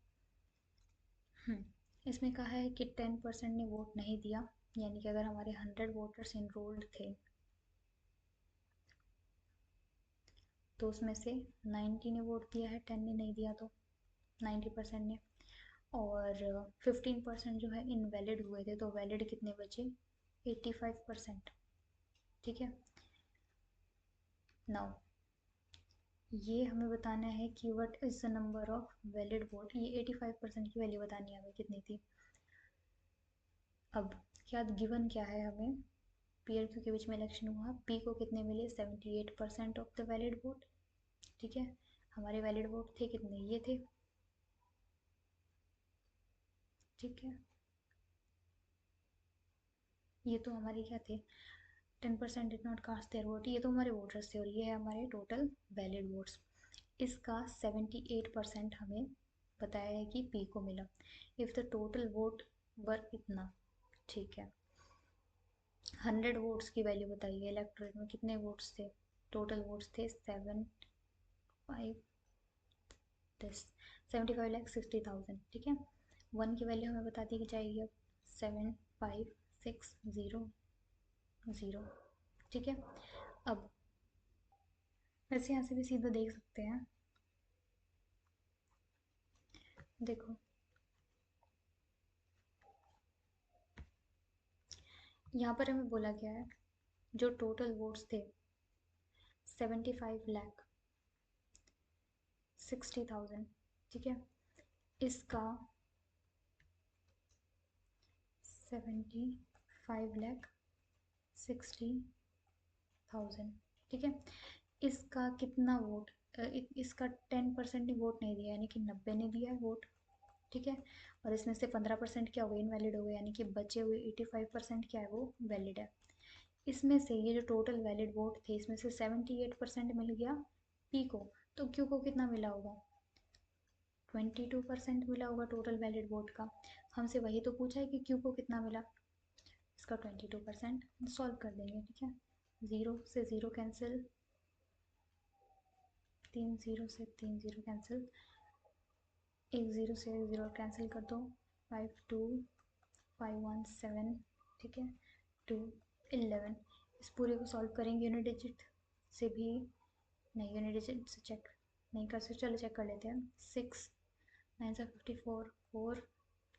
इसमें कहा है कि 10% ने वोट नहीं दिया, यानी कि अगर हमारे 100 वोटर्स इनरोल्ड थे तो उसमें से 90 ने वोट दिया है, 10 ने नहीं दिया, तो 90% ने। और 15% जो है इनवैलिड हुए थे, तो वैलिड कितने बचे, 85%, ठीक है। नाउ ये हमें बताना है कि what is the number of valid vote, ये 85% की वैल्यू बतानी है हमें कितनी थी। अब क्या गिवन क्या है हमें, पी और क्यू के बीच में इलेक्शन हुआ, पी को कितने मिले, 78% ऑफ द वैलिड वोट, ठीक है। हमारे वैलिड वोट थे कितने, ये थे, ठीक है। ये तो हमारे क्या थे, 10% did not cast their vote, ये तो हमारे वोटर्स थे, और ये है हमारे टोटल वैलिड वोट्स। इसका 78% हमें बताया है कि पी को मिला। इफ़ द टोटल वोट वर इतना, ठीक है। 100 वोट्स की वैल्यू बताइए, इलेक्टोरेट में कितने वोट्स थे, टोटल वोट्स थे 75,60,000, ठीक है। 1 की वैल्यू हमें बता दी जाएगी अब 75,600, ठीक है। अब वैसे यहाँ से भी सीधा देख सकते हैं, देखो यहाँ पर हमें बोला गया है जो टोटल वोट्स थे 75,60,000, ठीक है। इसका 75,60,000, ठीक है। इसका कितना वोट, इसका 10% ने वोट नहीं दिया, यानी कि 90 ने दिया है वोट, ठीक है। और इसमें से 15% क्या हो गए, इनवैलिड हो गए, यानी कि बचे हुए 85% क्या है, वो वैलिड है। इसमें से ये जो टोटल वैलिड वोट थे, इसमें से 78% मिल गया पी को, तो क्यू को कितना मिला होगा, 22% मिला होगा टोटल वैलिड वोट का। हमसे वही तो पूछा है कि क्यू को कितना मिला, इसका 22%। सॉल्व कर देंगे, ठीक है। 0 से 0 कैंसिल, 3 0 से 3 0 कैंसिल, 1 0 से 1 0 कैंसिल कर दो, 5 2 5 1 7, ठीक है, 2 11। इस पूरे को सॉल्व करेंगे यूनिट डिजिट से भी, नहीं यूनिट डिजिट से चेक नहीं कर सकते, चलो चेक कर लेते हैं। 6 9 से 54, 4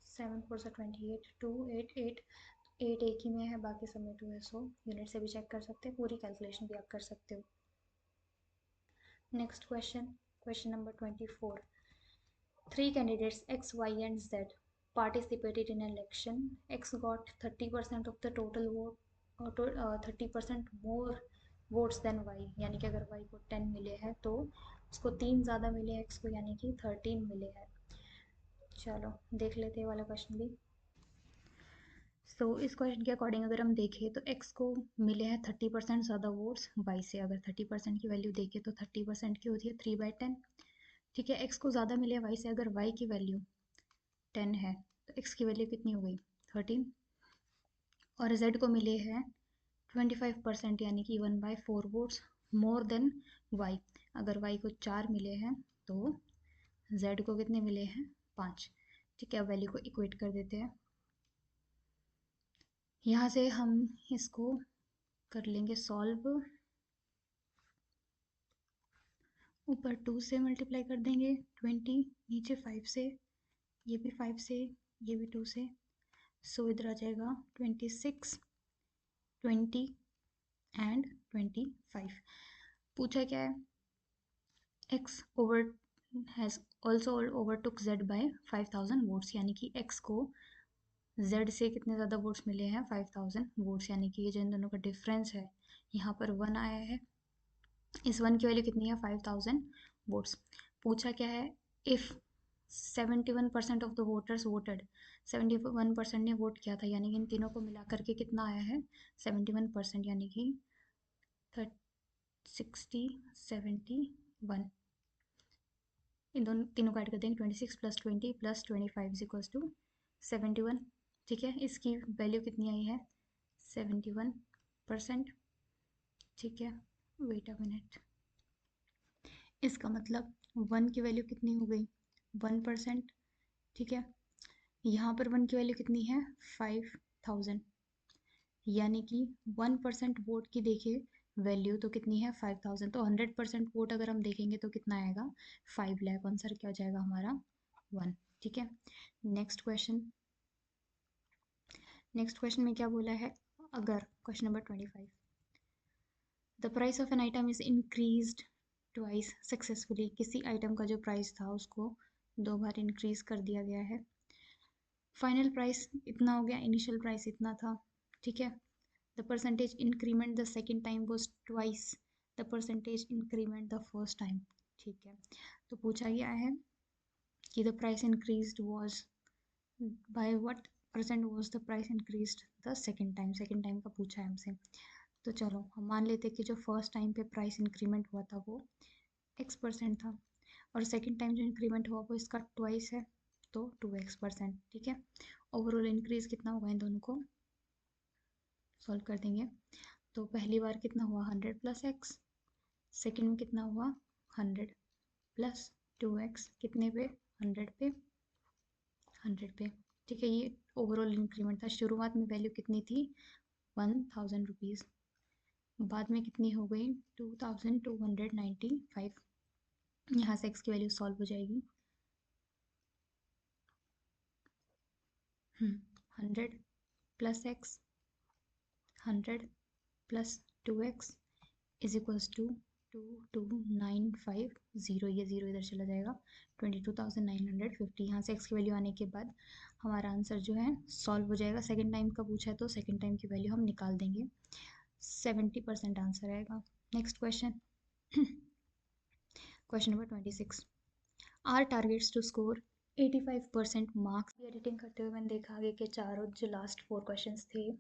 7 4 से 28, 2 8 8, 8 एक ही में है, बाकी सब में 2 है, सो यूनिट से भी चेक कर सकते हैं, पूरी कैलकुलेशन भी आप कर सकते हो। Next question, question number 24। Three candidates X, Y, and Z participated in an election. X got 30% of the total vote, or 30% more votes than Y. यानी कि अगर Y को 10 मिले हैं तो उसको 3 ज़्यादा मिले X को, यानी कि 13 मिले हैं. चलो देख लेते हैं वाला क्वेश्चन भी. सो इस क्वेश्चन के अकॉर्डिंग अगर हम देखें तो x को मिले हैं 30% ज़्यादा वोट्स y से. अगर 30% की वैल्यू देखें तो 30% की होती है 3/10. ठीक है, x को ज़्यादा मिले हैं y से. अगर y की वैल्यू 10 है तो x की वैल्यू कितनी हो गई 13. और z को मिले हैं 25%, यानी कि 1/4 वोट्स मोर देन y. अगर y को 4 मिले हैं तो z को कितने मिले हैं 5. ठीक है, अब वैल्यू को इक्वेट कर देते हैं. यहाँ से हम इसको कर लेंगे सॉल्व. ऊपर 2 से मल्टीप्लाई कर देंगे 20, नीचे 5 से, ये भी 5 से, ये भी 2 से. सो इधर आ जाएगा 26, 20 एंड 25. पूछा क्या है, x over has also overtook z by 5000 votes. यानी कि x को z से कितने ज़्यादा वोट्स मिले हैं 5000 वोट्स. यानी कि ये जो इन दोनों का डिफरेंस है यहाँ पर 1 आया है. इस 1 की वैल्यू कितनी है 5000 वोट्स. पूछा क्या है, if 71% of the voters voted. 71% ने वोट किया था, यानी कि इन तीनों को मिला करके कितना आया है 71%, यानी कि 60, 71. इन दोनों तीनों को ऐड कर देंगे 26 + 20 + 25 = 71. ठीक है, इसकी वैल्यू कितनी आई है 71%. ठीक है, वेट अ मिनट. इसका मतलब 1 की वैल्यू कितनी हो गई 1%. ठीक है, यहाँ पर 1 की वैल्यू कितनी है 5000, यानी कि 1% वोट की देखिए वैल्यू तो कितनी है 5000. तो 100% वोट अगर हम देखेंगे तो कितना आएगा 5 लाख. आंसर क्या हो जाएगा हमारा 1. ठीक है, नेक्स्ट क्वेश्चन. नेक्स्ट क्वेश्चन में क्या बोला है, अगर question number 25, the price of an item is increased twice successfully. किसी आइटम का जो प्राइस था उसको 2 बार इंक्रीज कर दिया गया है. फाइनल प्राइस इतना हो गया, इनिशियल प्राइस इतना था. ठीक है, the percentage increment the second time was twice the percentage increment the first time. ठीक है, तो पूछा गया है कि the price increased was by what percent was the price increased the second time. Second time का पूछा है हमसे. तो चलो हम मान लेते हैं कि जो फर्स्ट टाइम पे प्राइस इंक्रीमेंट हुआ था वो x% था, और सेकेंड टाइम जो इंक्रीमेंट हुआ वो इसका ट्वाइस है, तो 2x%. ठीक है, ओवरऑल इंक्रीज कितना होगा, इन दोनों को सॉल्व कर देंगे. तो पहली बार कितना हुआ 100 + x, सेकेंड में कितना हुआ 100 + 2x, कितने पे 100 पे 100 पे. ठीक है, ये ओवरऑल इंक्रीमेंट था. शुरुआत में वैल्यू कितनी थी 1000 रुपीज़, बाद में कितनी हो गई 2295. यहाँ से x की वैल्यू सॉल्व हो जाएगी. 100 + x 100 + 2x = 22950. ये 0 इधर चला जाएगा 22,950. यहाँ से x की वैल्यू आने के बाद हमारा आंसर जो है सॉल्व हो जाएगा. सेकेंड टाइम का पूछा है तो सेकेंड टाइम की वैल्यू हम निकाल देंगे. 70% आंसर आएगा. Next question. Question number 26, R targets to score 85% marks. Editing करते हुए मैंने देखा आगे के चारों जो लास्ट 4 क्वेश्चंस थे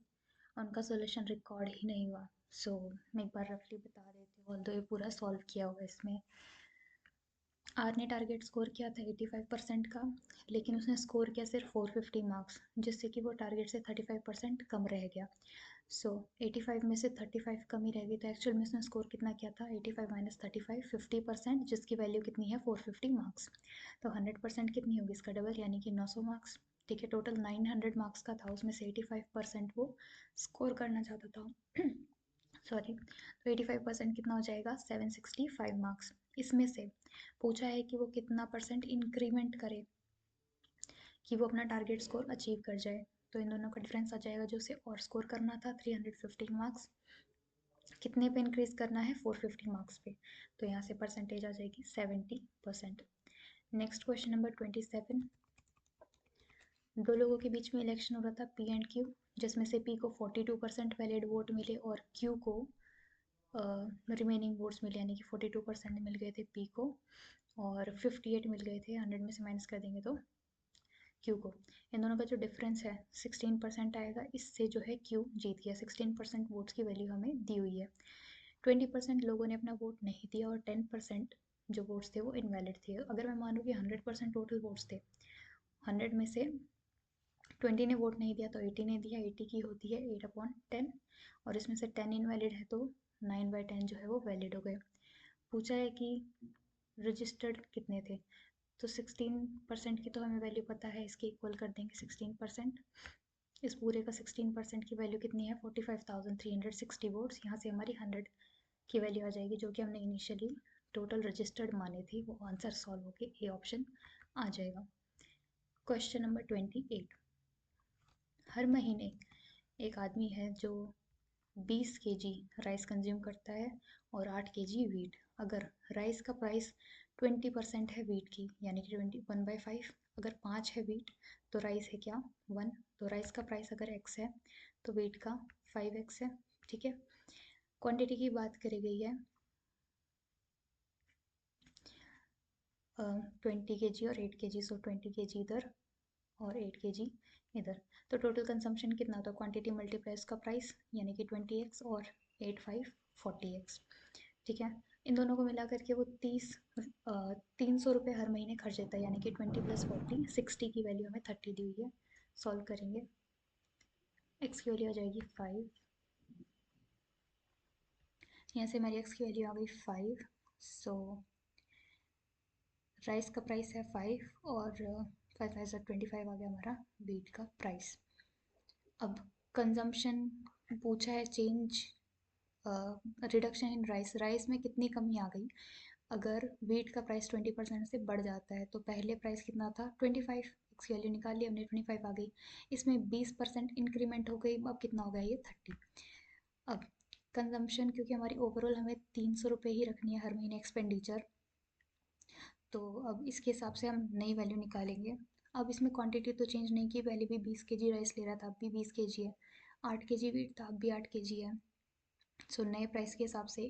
उनका सॉल्यूशन रिकॉर्ड ही नहीं हुआ. सो मैं एक बार रफली बता देती हूँ, ऑल्दो ये पूरा सॉल्व किया हुआ है इसमें. आर ने टारगेट स्कोर किया था 85% का, लेकिन उसने स्कोर किया सिर्फ 450 मार्क्स, जिससे कि वो टारगेट से 35% कम रह गया. सो 85 में से 35 कम ही रह गई, तो एक्चुअल में उसने स्कोर कितना किया था 85 - 35 50%, जिसकी वैल्यू कितनी है 450 मार्क्स. तो 100% कितनी होगी इसका डबल, यानी कि 900 मार्क्स. ठीक है, टोटल 900 मार्क्स का था, उसमें से 85% वो स्कोर करना चाहता था. सॉरी, तो 85% कितना हो जाएगा 765 मार्क्स. इसमें से पूछा है कि वो कितना परसेंट इंक्रीमेंट करे कि वो अपना टारगेट स्कोर अचीव कर जाए. तो इन दोनों का डिफरेंस आ जाएगा, जो उसे और स्कोर करना था 315 मार्क्स, कितने पे इंक्रीज करना है 450 मार्क्स पे. तो यहाँ से परसेंटेज आ जाएगी 70%. Next question number 27। दो लोगों के बीच में इलेक्शन हो रहा था पी एंड क्यू, जिसमें से पी को 42% वैलिड वोट मिले और क्यू को रिमेनिंग वोट्स मिले, यानी कि 42% मिल गए थे पी को और 58 मिल गए थे, 100 में से माइनस कर देंगे तो क्यू को। इन दोनों का जो डिफरेंस है 16% आएगा, इससे जो है क्यू जीत गया। 16% वोट्स की वैल्यू हमें दी हुई है। 20% लोगों ने अपना वोट नहीं दिया और 10% जो वोट्स थे वो इनवैलिड थे। अगर मैं मानूँ कि 100% टोटल वोट्स थे, 100 में से 20 ने वोट नहीं दिया तो 80 ने दिया, 80 की होती है 8/10 और इसमें से 10 इनवैलिड है तो 9/10 जो है वो वैलिड हो गए। पूछा है कि रजिस्टर्ड कितने थे, तो 16% की तो हमें वैल्यू पता है, इसके इक्वल कर देंगे 16%। इस पूरे का 16% की वैल्यू कितनी है 45,360 वोट्स। यहाँ से हमारी 100 की वैल्यू आ जाएगी, जो कि हमने इनिशियली टोटल रजिस्टर्ड माने थे, वो आंसर सॉल्व होके ए ऑप्शन आ जाएगा। Question number 28। हर महीने एक आदमी है जो 20 kg राइस कंज्यूम करता है और 8 kg वीट। अगर राइस का प्राइस 20% है वीट की, यानी कि 1/5, अगर 5 है वीट तो राइस है क्या 1, तो राइस का प्राइस अगर x है तो वीट का 5x है। ठीक है, क्वांटिटी की बात करी गई है 20 kg और 8 kg, सो 20 kg इधर और 8 kg इधर, तो टोटल कंजम्पशन कितना होता है क्वांटिटी मल्टीप्लाई उसका प्राइस, यानी कि 20x और 8 5 40x। ठीक है, इन दोनों को मिला करके वो 300 रुपये हर महीने खर्च देता है, यानी कि 20 + 40 60 की वैल्यू हमें 30 दी हुई है। सॉल्व करेंगे, x की वैल्यू आ जाएगी 5, यहाँ से हमारी x की वैल्यू आ गई 5। सो राइस का प्राइस है 5 और 5 5 25 आ गया हमारा वीट का प्राइस। अब कंजम्पशन पूछा है change reduction in rice, rice में कितनी कमी आ गई। अगर वीट का प्राइस 20% से बढ़ जाता है तो पहले प्राइस कितना था 25, एक्स की वैल्यू निकाल ली हमने 25 आ गई, इसमें 20% इंक्रीमेंट हो गई, अब कितना हो गया ये 30। अब कंजम्पशन, क्योंकि हमारी ओवरऑल हमें 300 रुपये ही रखनी है हर महीने एक्सपेंडिचर, तो अब इसके हिसाब से हम नई वैल्यू निकालेंगे। अब इसमें क्वांटिटी तो चेंज नहीं की, पहले भी 20 kg राइस ले रहा था, अब भी 20 kg है, 8 kg वीट था, अब भी 8 kg है। सो नए प्राइस के हिसाब से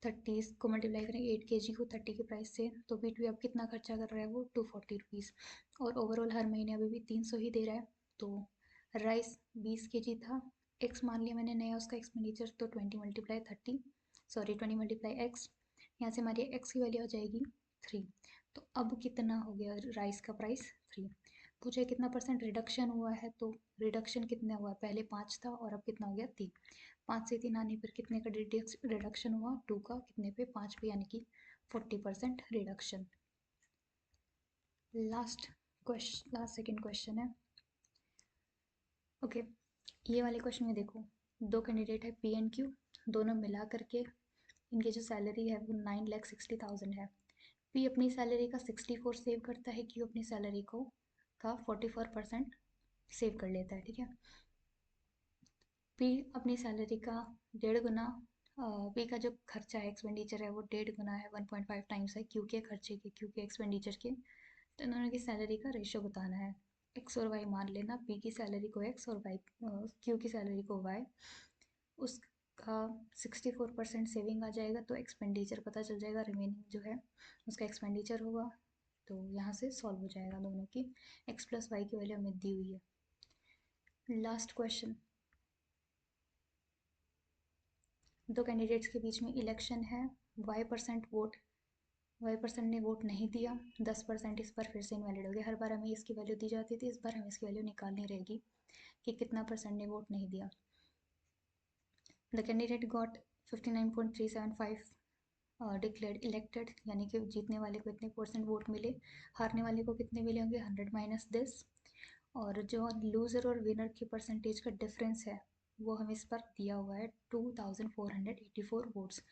30 को मल्टीप्लाई करें 8 kg को 30 के प्राइस से, तो वीट भी अब कितना खर्चा कर रहा है वो 240 रुपीज़, और ओवरऑल हर महीने अभी भी 300 ही दे रहा है। तो राइस 20 kg था, एक्स मान लिया मैंने नया उसका एक्सपेंडिचर, तो 20 × x, यहाँ से हमारी एक्स की वैल्यू आ जाएगी 3। तो अब कितना हो गया राइस का प्राइस 3। पूछे कितना परसेंट रिडक्शन हुआ है, तो रिडक्शन कितना हुआ, पहले 5 था और अब कितना हो गया 3। 5 से 3 आने पर कितने का रिडक्शन हुआ 2 का, कितने पे 5 पे, यानी कि 40% रिडक्शन। लास्ट सेकेंड क्वेश्चन है। ओके, ये वाले क्वेश्चन में देखो, दो कैंडिडेट है पी एंड क्यू, दोनों मिला करके इनकी जो सैलरी है वो 9,60,000 है। पी अपनी सैलरी का 64 सेव करता है, क्यू अपनी सैलरी को का 44% सेव कर लेता है। ठीक है, पी अपनी सैलरी का 1.5 गुना, पी का जो खर्चा है एक्सपेंडिचर है वो 1.5 गुना है, 1.5 टाइम्स है क्यू के खर्चे के, क्यू के एक्सपेंडिचर के। तो इन दोनों की सैलरी का रेशियो बताना है, एक्स और वाई मान लेना, पी की सैलरी को एक्स और वाई क्यू की सैलरी को वाई, उसका 64% सेविंग आ जाएगा, तो एक्सपेंडिचर पता चल जाएगा, रिमेनिंग जो है उसका एक्सपेंडिचर होगा, तो यहाँ से सॉल्व हो जाएगा दोनों की। x + y की वैल्यू हमें दी हुई है। लास्ट क्वेश्चन, दो कैंडिडेट्स के बीच में इलेक्शन है, y% ने वोट नहीं दिया, 10% इस पर फिर से इनवैलिड हो गया। हर बार हमें इसकी वैल्यू दी जाती थी, इस बार हमें इसकी वैल्यू निकालनी रहेगी कि कितना परसेंट ने वोट नहीं दिया। The candidate got 59.375 declared elected, यानी कि जीतने वाले को इतने % वोट मिले, हारने वाले को कितने मिले होंगे 100 - दिस, और जो लूज़र और विनर की परसेंटेज का डिफरेंस है वो हमें इस पर दिया हुआ है 2484 वोट्स।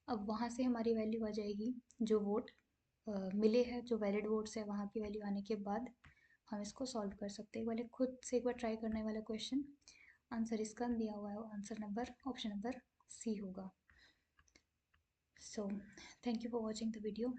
अब वहाँ से हमारी वैल्यू आ जाएगी, जो वोट मिले हैं, जो वैलिड वोट्स है वहाँ की वैल्यू आने के बाद हम इसको सॉल्व कर सकते हैं। वाले खुद से एक बार ट्राई करने वाला क्वेश्चन, आंसर इसका दिया हुआ है, answer number option number c होगा। So thank you for watching the video.